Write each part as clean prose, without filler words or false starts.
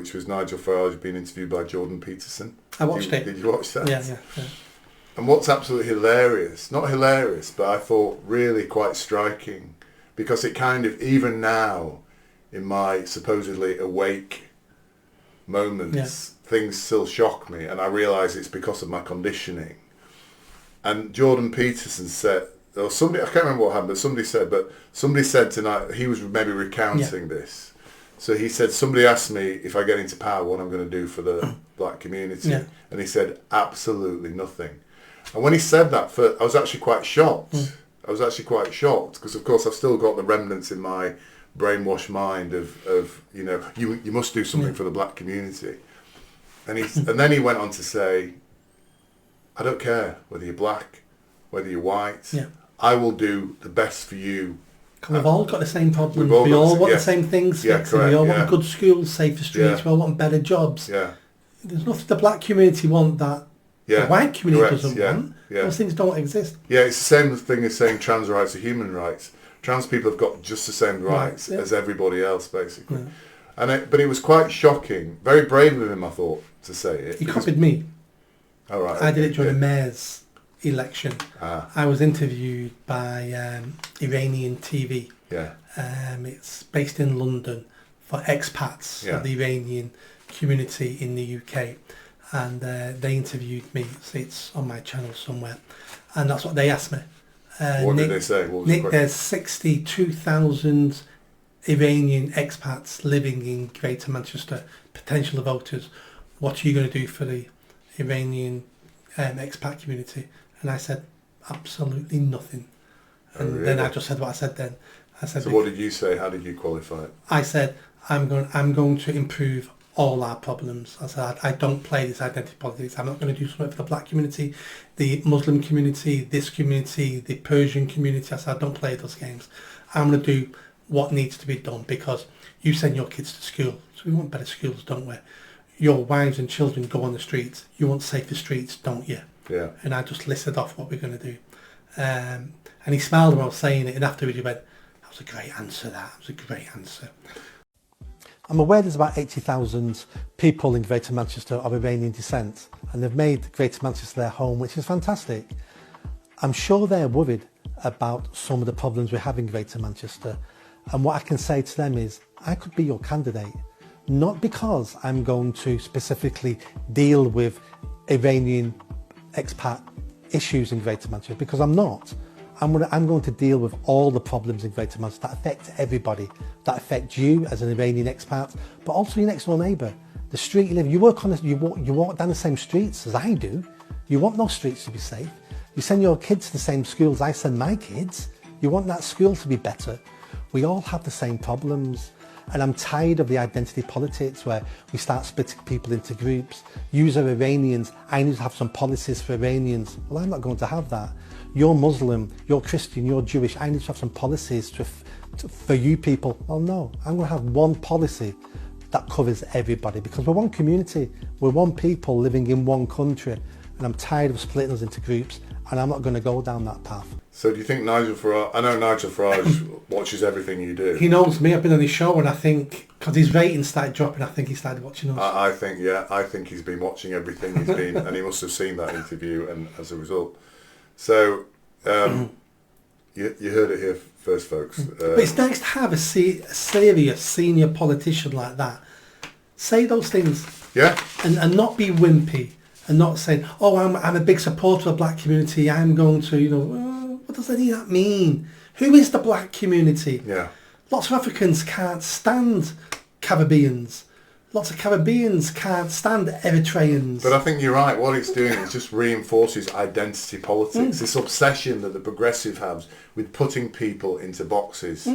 which was Nigel Farage being interviewed by Jordan Peterson. I watched it. Did you watch that? Yeah. And what's absolutely hilarious, not hilarious, but I thought really quite striking, because it kind of, even now, in my supposedly awake moments, things still shock me, and I realise it's because of my conditioning. And Jordan Peterson said, or somebody, I can't remember what happened, but somebody said tonight, he was maybe recounting this. So he said, somebody asked me if I get into power what I'm going to do for the black community. Yeah. And he said, absolutely nothing. And when he said that, I was actually quite shocked. I was actually quite shocked because, of course, I've still got the remnants in my brainwashed mind of you must do something for the black community. And then he went on to say, I don't care whether you're black, whether you're white. Yeah. I will do the best for you. We've all got the same problems. We all want the same things. Yeah, correct, we all want good schools, safer streets. We all want better jobs. Yeah. There's nothing the black community want that the white community doesn't want. Yeah. Those things don't exist. Yeah, it's the same thing as saying trans rights are human rights. Trans people have got just the same rights as everybody else, basically. Yeah. But it was quite shocking. Very brave of him, I thought, to say it. He copied me. All right. I did it during the mayor's election. I was interviewed by Iranian TV. Yeah. It's based in London for expats of the Iranian community in the UK. And they interviewed me, so it's on my channel somewhere, and that's what they asked me. What did they say? What was the question? There's 62,000 Iranian expats living in Greater Manchester, potential voters. What are you going to do for the Iranian expat community? And I said, absolutely nothing. And then I just said what I said then. I said, so what did you say? How did you qualify it? I said, I'm going to improve all our problems. I said, I don't play this identity politics. I'm not going to do something for the black community, the Muslim community, this community, the Persian community. I said, I don't play those games. I'm going to do what needs to be done, because you send your kids to school. So we want better schools, don't we? Your wives and children go on the streets. You want safer streets, don't you? Yeah. And I just listed off what we're going to do. And he smiled when I was saying it, and afterwards he went, that was a great answer, that was a great answer. I'm aware there's about 80,000 people in Greater Manchester of Iranian descent, and they've made Greater Manchester their home, which is fantastic. I'm sure they're worried about some of the problems we have in Greater Manchester, and what I can say to them is, I could be your candidate, not because I'm going to specifically deal with Iranian expat issues in Greater Manchester, because I'm not. I'm going to deal with all the problems in Greater Manchester that affect everybody, that affect you as an Iranian expat, but also your next door neighbour. The street you live, you walk down the same streets as I do. You want those streets to be safe. You send your kids to the same schools I send my kids. You want that school to be better. We all have the same problems. And I'm tired of the identity politics where we start splitting people into groups. You are Iranians, I need to have some policies for Iranians. Well, I'm not going to have that. You're Muslim, you're Christian, you're Jewish, I need to have some policies for you people. Well, no, I'm going to have one policy that covers everybody, because we're one community, we're one people living in one country, and I'm tired of splitting us into groups, and I'm not going to go down that path. So do you think Nigel Farage, I know Nigel Farage watches everything you do. He knows me, I've been on his show, and I think, because his ratings started dropping, I think he started watching us. I think he's been watching everything he's been, and he must have seen that interview, and as a result. So, you heard it here first, folks. But it's nice to have a serious senior politician like that say those things. Yeah. And not be wimpy, and not saying, oh, I'm a big supporter of the black community, I'm going to, what does any of that mean? Who is the black community? Yeah. Lots of Africans can't stand Caribbeans. Lots of Caribbeans can't stand Eritreans. But I think you're right. What it's doing is just reinforces identity politics. This obsession that the progressive have with putting people into boxes.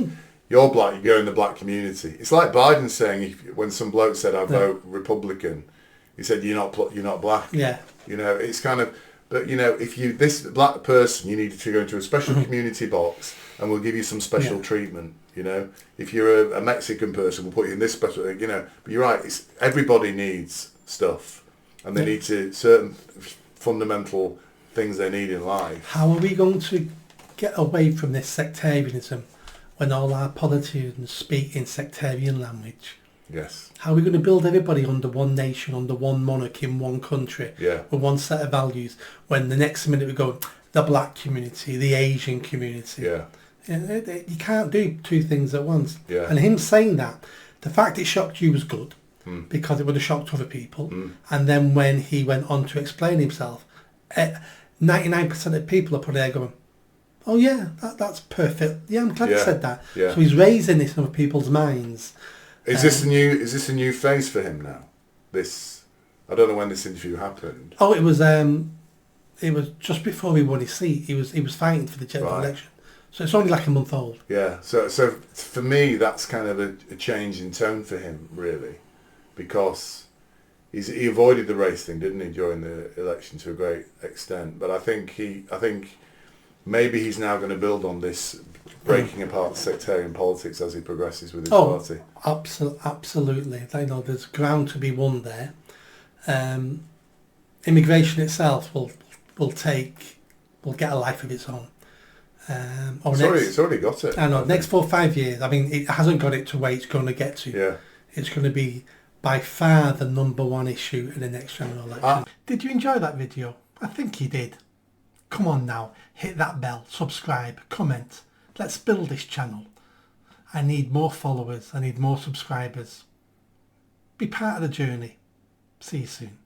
You're black, you go in the black community. It's like Biden saying, when some bloke said, I vote Republican, he said, you're not black. Yeah. It's kind of, but if this black person, you need to go into a special community box, and we'll give you some special treatment. If you're a Mexican person, we'll put you in this special, but you're right, everybody needs stuff, and they need certain fundamental things they need in life. How are we going to get away from this sectarianism when all our politicians speak in sectarian language? Yes. How are we going to build everybody under one nation, under one monarch in one country, Yeah. with one set of values, when the next minute we go, the black community, the Asian community. Yeah. You can't do two things at once. Yeah. And him saying that, the fact it shocked you was good, because it would have shocked other people. And then when he went on to explain himself, 99% of people are probably there going, oh yeah, that's perfect. Yeah, I'm glad he said that. Yeah. So he's raising this in other people's minds. Is this a new phase for him now? This, I don't know when this interview happened. Oh, it was just before he won his seat. He was fighting for the general election. So it's only like a month old. Yeah. So for me, that's kind of a change in tone for him, really, because he avoided the race thing, didn't he, during the election to a great extent. But I think maybe he's now going to build on this, breaking apart sectarian politics as he progresses with his party. Absolutely. I know there's ground to be won there. Immigration itself will get a life of its own. It's already got it. I know. Next 4 or 5 years. I mean, it hasn't got it to where it's going to get to. Yeah. It's going to be by far the number one issue in the next general election. Did you enjoy that video? I think you did. Come on now, hit that bell, subscribe, comment. Let's build this channel. I need more followers. I need more subscribers. Be part of the journey. See you soon.